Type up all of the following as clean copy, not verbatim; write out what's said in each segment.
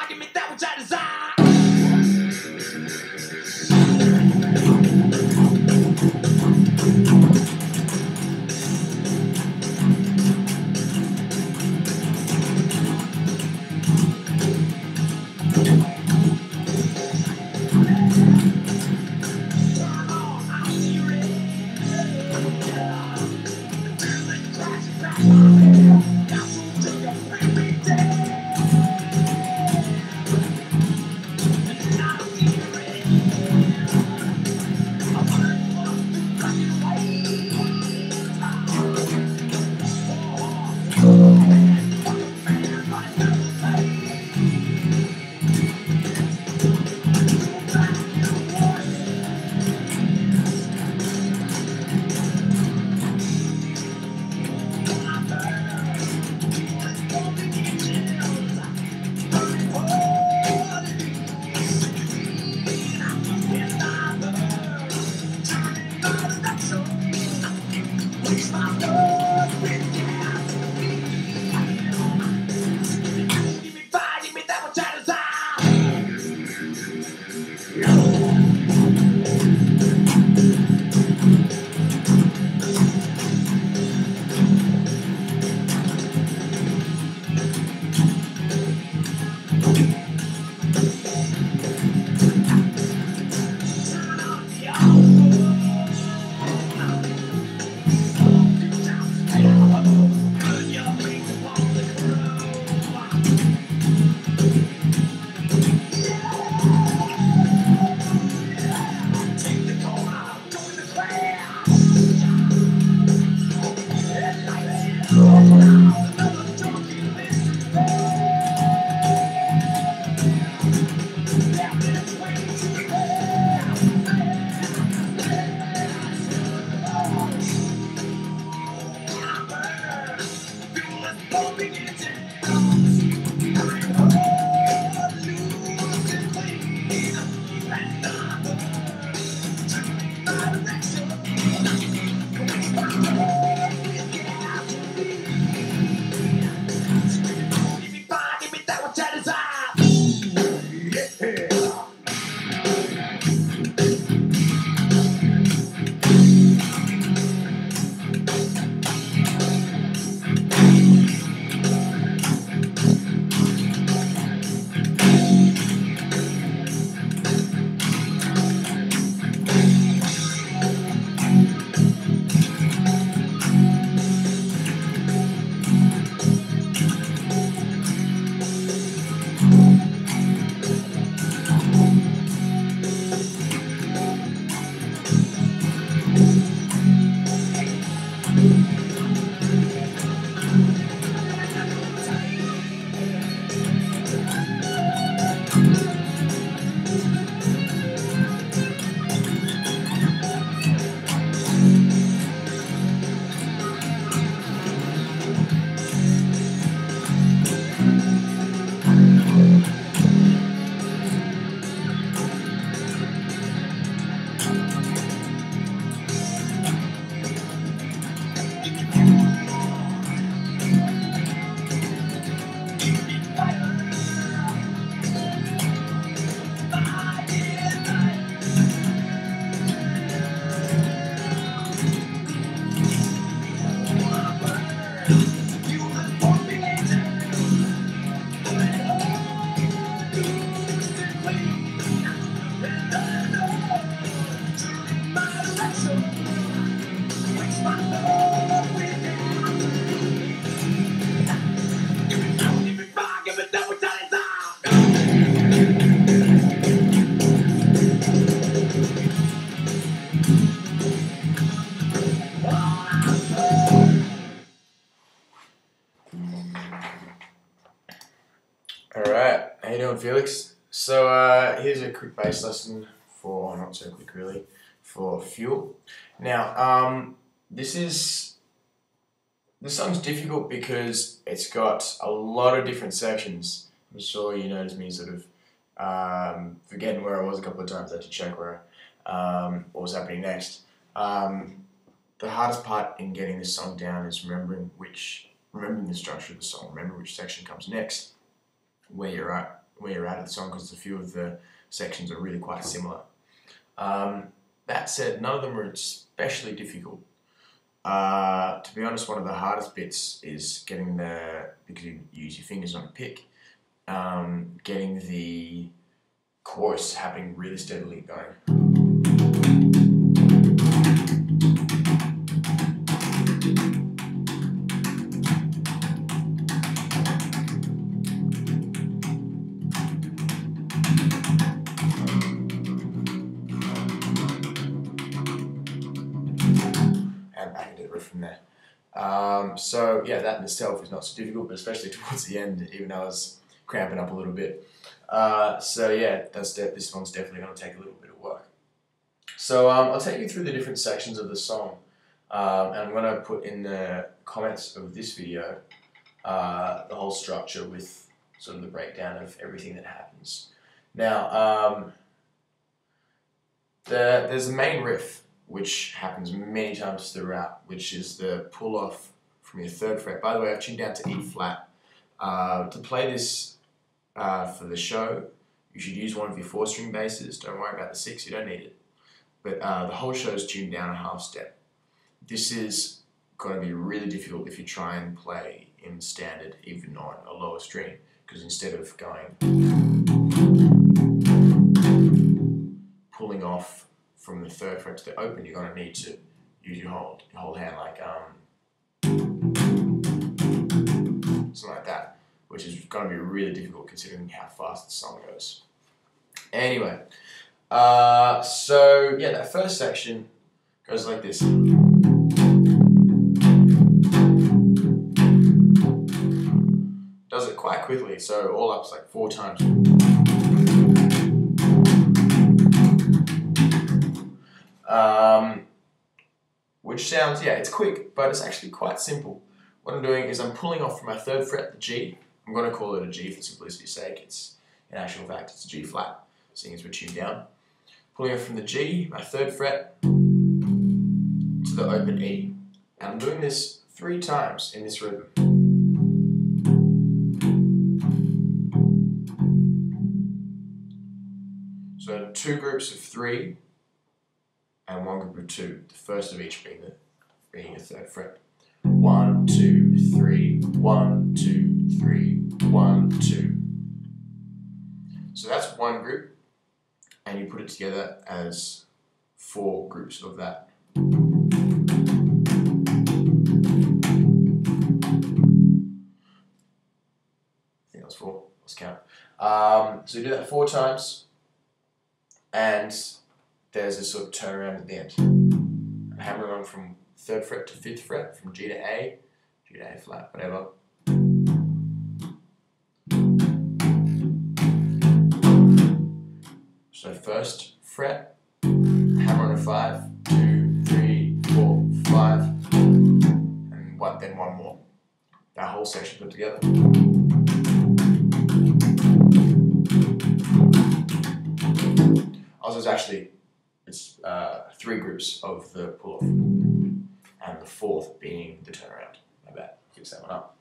give me that which I desire. Alright, how you doing, Felix? So here's a quick bass lesson for, not so quick really, for Fuel. Now, this song's difficult because it's got a lot of different sections. I'm sure you noticed me sort of forgetting where I was a couple of times. I had to check where what was happening next. The hardest part in getting this song down is remembering the structure of the song, remember which section comes next, where you're at. when you're out of the song because a few of the sections are really quite similar. That said, none of them are especially difficult. To be honest, one of the hardest bits is getting because you use your fingers on a pick, getting the chorus happening really steadily going. And I can do the riff from there. So yeah, that in itself is not so difficult, but especially towards the end, even though I was cramping up a little bit. So yeah, this one's definitely going to take a little bit of work. So I'll take you through the different sections of the song, and I'm going to put in the comments of this video the whole structure with sort of the breakdown of everything that happens. Now, there's the main riff, which happens many times throughout, which is the pull off from your 3rd fret. By the way, I've tuned down to E flat. To play this for the show, you should use one of your 4-string basses. Don't worry about the 6, you don't need it. But the whole show is tuned down a half step. This is going to be really difficult if you try and play in standard, even on a lower string, because instead of pulling off from the 3rd fret to the open, you're going to need to use your whole hand, like something like that, which is going to be really difficult considering how fast the song goes. Anyway, so yeah, that first section goes like this. Does it quite quickly, so all up's like 4 times. Which sounds, yeah, it's quick, but it's actually quite simple. What I'm doing is I'm pulling off from my 3rd fret, the G. I'm going to call it a G for simplicity's sake. In actual fact, it's a G flat, seeing as we're tuned down. Pulling off from the G, my 3rd fret, to the open E. And I'm doing this 3 times in this rhythm. So 2 groups of 3 and 1 group of 2. The first of each being a 3rd fret. 1, 2, 3, 1, 2, 3, 1, 2. So that's 1 group, and you put it together as 4 groups of that. I think that was 4. Let's count. So you do that 4 times, and there's a sort of turnaround at the end. I'm hammering on from 3rd fret to 5th fret, from G to A flat, whatever. So 1st fret, hammer on a 5, 2, 3, 4, 5, and then 1 more. That whole section put together. Also, it's 3 groups of the pull-off, and the 4th being the turnaround. My bad, fix that one up.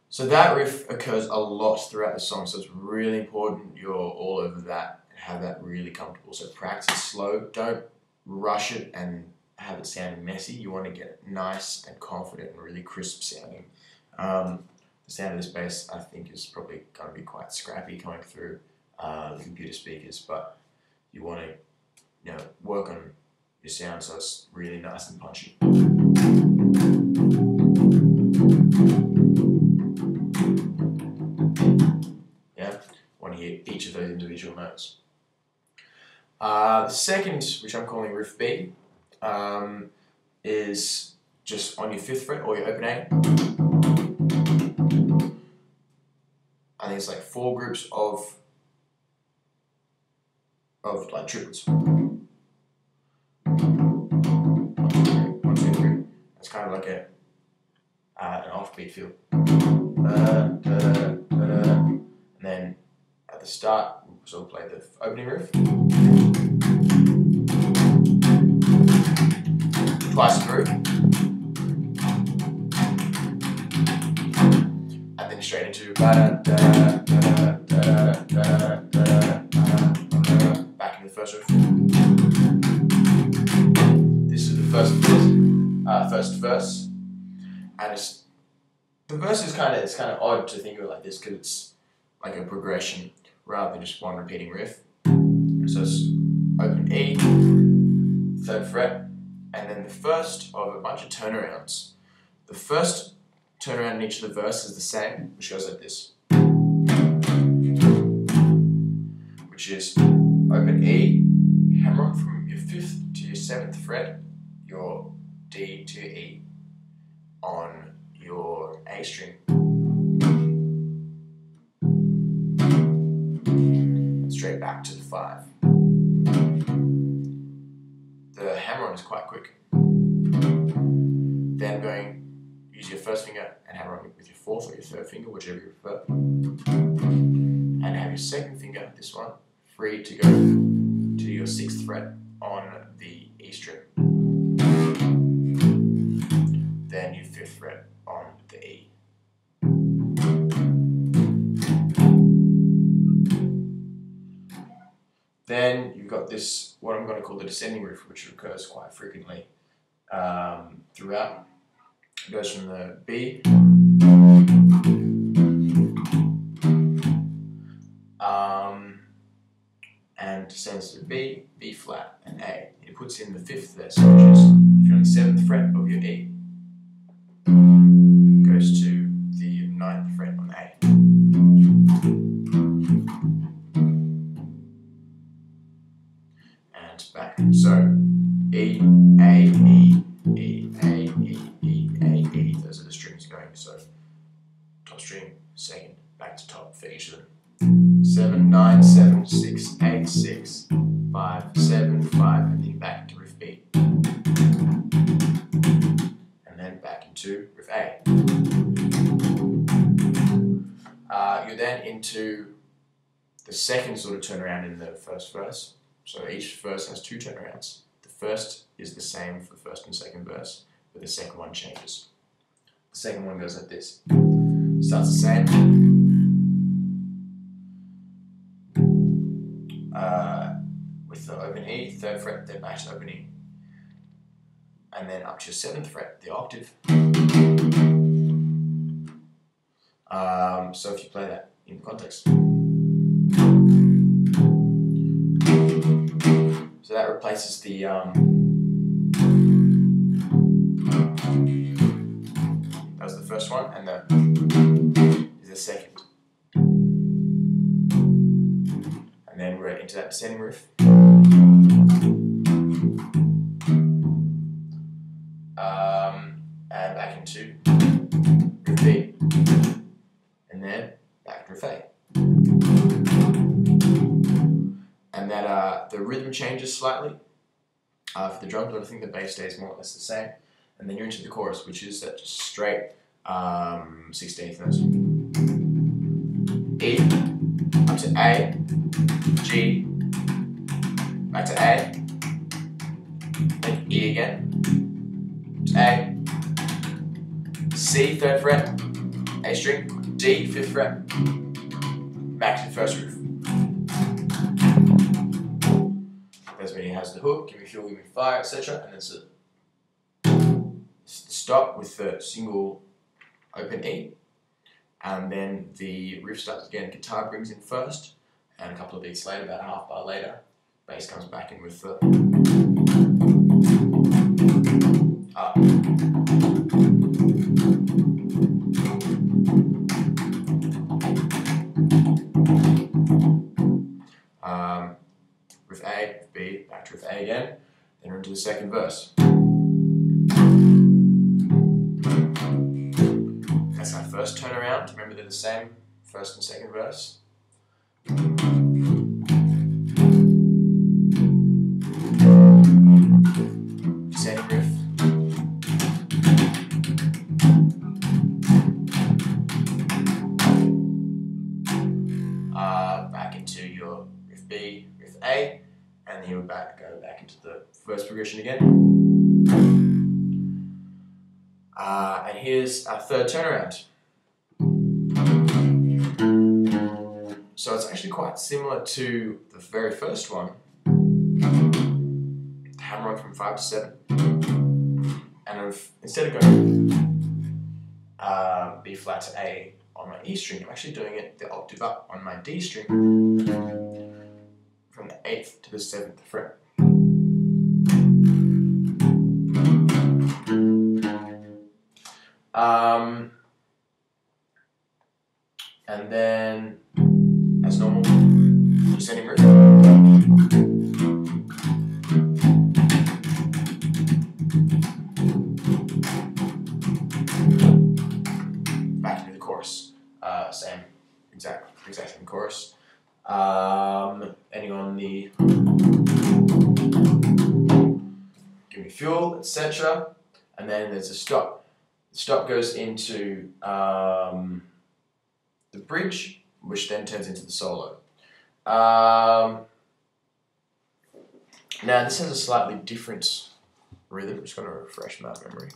So that riff occurs a lot throughout the song, so it's really important you're all over that and have that really comfortable. So practice slow, don't rush it and have it sound messy. You want to get it nice and confident and really crisp sounding. The sound of this bass, I think, is probably going to be quite scrappy coming through the computer speakers, but you want to, work on your sound so it's really nice and punchy. Yeah, want to hear each of those individual notes. The second, which I'm calling Riff B, is just on your 5th fret or your open A. I think it's like 4 groups of like triplets. 1, 2, 3. It's kind of like an offbeat feel. And then at the start, we'll sort of play the opening riff. Twice through. straight into back into the first riff. This is the first verse, and the verse is kind of odd to think of it like this because it's like a progression rather than just one repeating riff. So it's open E, 3rd fret, and then the first of a bunch of turnarounds. The first turnaround in each of the verses is the same, which goes like this, which is open E, hammer on from your 5th to your 7th fret, your D to your E on your A string. And straight back to the 5. The hammer on is quite quick. Then use your 1st finger and hammer on with your 4th or your 3rd finger, whichever you prefer. And have your 2nd finger, this one, free to go to your 6th fret on the E string. Then your 5th fret on the E. Then you've got this, what I'm going to call the descending riff, which occurs quite frequently throughout. It goes from the B and descends to B, B flat, and A. It puts in the 5th verse, which is if you're on the 7th fret of your E, goes to the 9th fret on A. And back. So E, A, E, E, A, E, E, A, E. Those are the strings going. So top string, 2nd, back to top for each of them. 7, 9, 7, 6, 8, 6, 5, 7, 5, and then back into riff B. And then back into riff A. You're then into the 2nd sort of turnaround in the 1st verse. So each verse has 2 turnarounds. The first is the same for the 1st and 2nd verse, but the 2nd one changes. The 2nd one goes like this. Starts the same. With the open E, 3rd fret, then back to open E. And then up to your 7th fret, the octave. So if you play that in context. So that replaces the that was the first one, and the is the 2nd. And then we're into that descending riff. And back into riff B. And then back to riff A. And that the rhythm changes slightly for the drums, but I think the bass stays more or less the same. And then you're into the chorus, which is that just straight 16th notes. E, up to A, G, back to A, then E again, to A, C, 3rd fret, A string, D, 5th fret, back to the 1st riff. That's when he has the hook, give me fuel, give me fire, etc. And then it's the stop with the single open E. And then the riff starts again, guitar brings in first, and a couple of beats later, about a half bar later, bass comes back in with the up. Riff A, riff B, back to riff A again, then we're into the 2nd verse. That's our first turnaround. Remember they're the same, 1st and 2nd verse. Descending riff. Back into your riff B, riff A, and then you would go back into the first progression again. And here's our 3rd turnaround. So it's actually quite similar to the very first one, hammer on from 5 to 7, and instead of going B flat to A on my E string, I'm actually doing it the octave up on my D string from the 8th to the 7th fret. And then, as normal, descending riff. Back into the chorus. Same, exact same chorus. Ending on the give me fuel, etc. And then there's a stop. The stop goes into the bridge, which then turns into the solo. Now this has a slightly different rhythm. I'm just going to refresh my memory.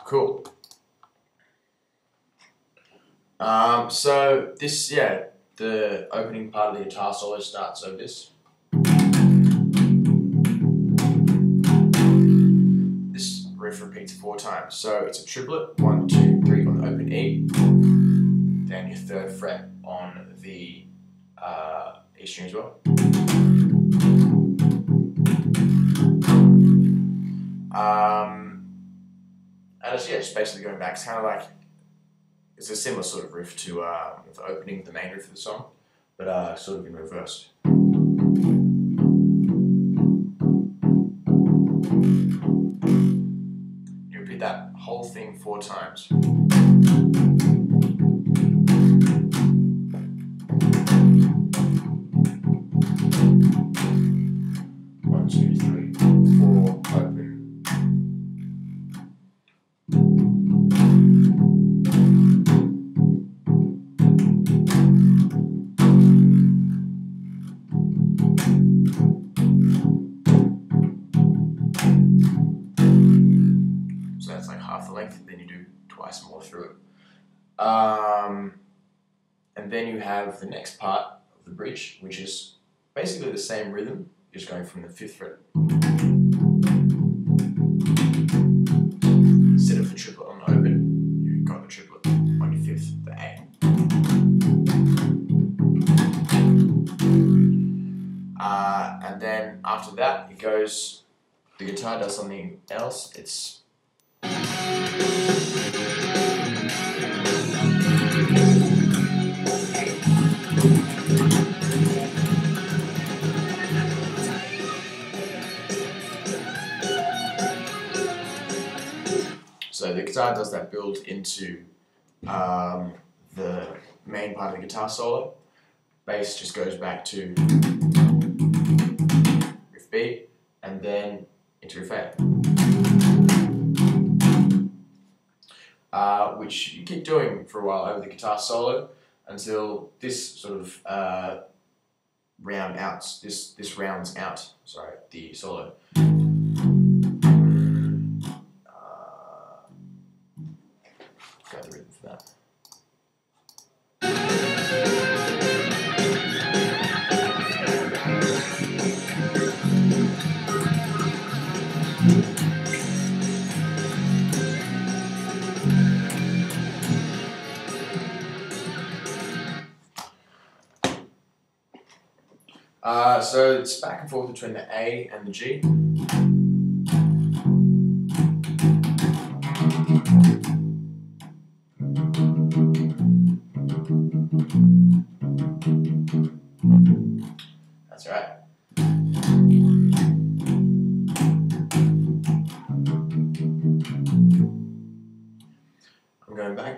Cool. So this, the opening part of the guitar solo starts over this. This riff repeats 4 times. So it's a triplet, 1, 2, 3 on the open E, then your 3rd fret on the E string as well. And it's just basically going back. It's kind of like, it's a similar sort of riff to the opening of the main riff of the song, but sort of in reverse. You repeat that whole thing 4 times. 1, 2, 3, 4, open. So that's like half the length, and then you do twice more through it. And then you have the next part of the bridge, which is basically the same rhythm, just going from the 5th fret. Instead of the triplet on the open, you've got the triplet on your 5th, the A. And then after that, it goes, the guitar does something else. It's so the guitar does that build into the main part of the guitar solo. Bass just goes back to Riff B and then into Riff A. Which you keep doing for a while over the guitar solo until this sort of rounds out, the solo. Got the rhythm for that. So it's back and forth between the A and the G.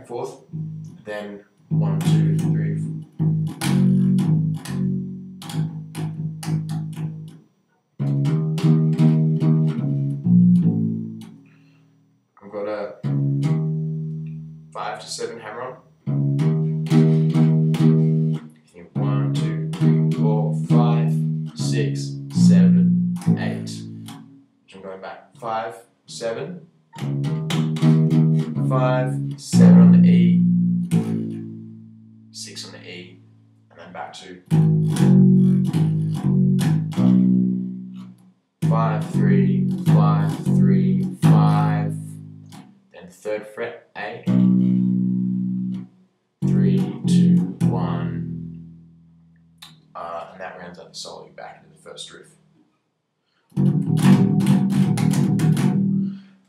and forth, then 1, 2, 3, 4. I've got a 5 to 7 hammer on. 1, 2, 3, 4, 5, 6, 7, 8. Which I'm going back. 5, 7. 5, 7 on the E, 6 on the E, and then back to 5, 3, 5, 3, 5, then 3rd fret A, 3, 2, 1, and that rounds out the solo back into the first riff.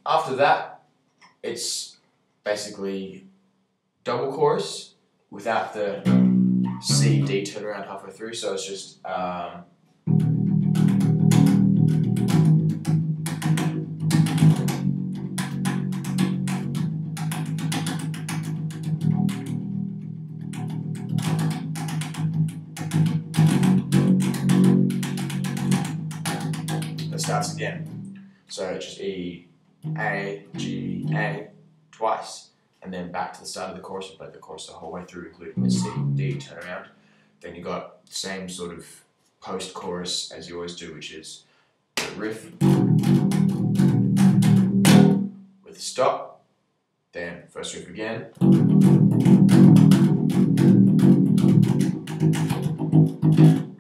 After that, it's basically double chorus without the C, D turnaround halfway through, so it's just that starts again. So it's just E, A, G, A twice, and then back to the start of the chorus. You play the chorus the whole way through, including the C, D turnaround. Then you got the same sort of post-chorus as you always do, which is the riff with a stop, then first riff again,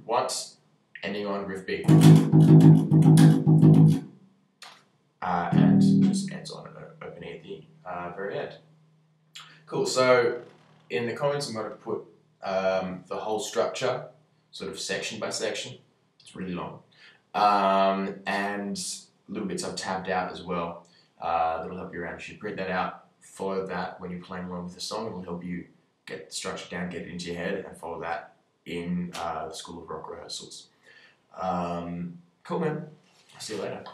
once, ending on riff B. And just ends on an opening at the very end. Cool, so in the comments I'm going to put the whole structure, sort of section by section. It's really long. And little bits I've tabbed out as well. That'll help you around. You should print that out, follow that when you're playing along with the song. It'll help you get the structure down, get it into your head, and follow that in the School of Rock rehearsals. Cool, man. I'll see you later.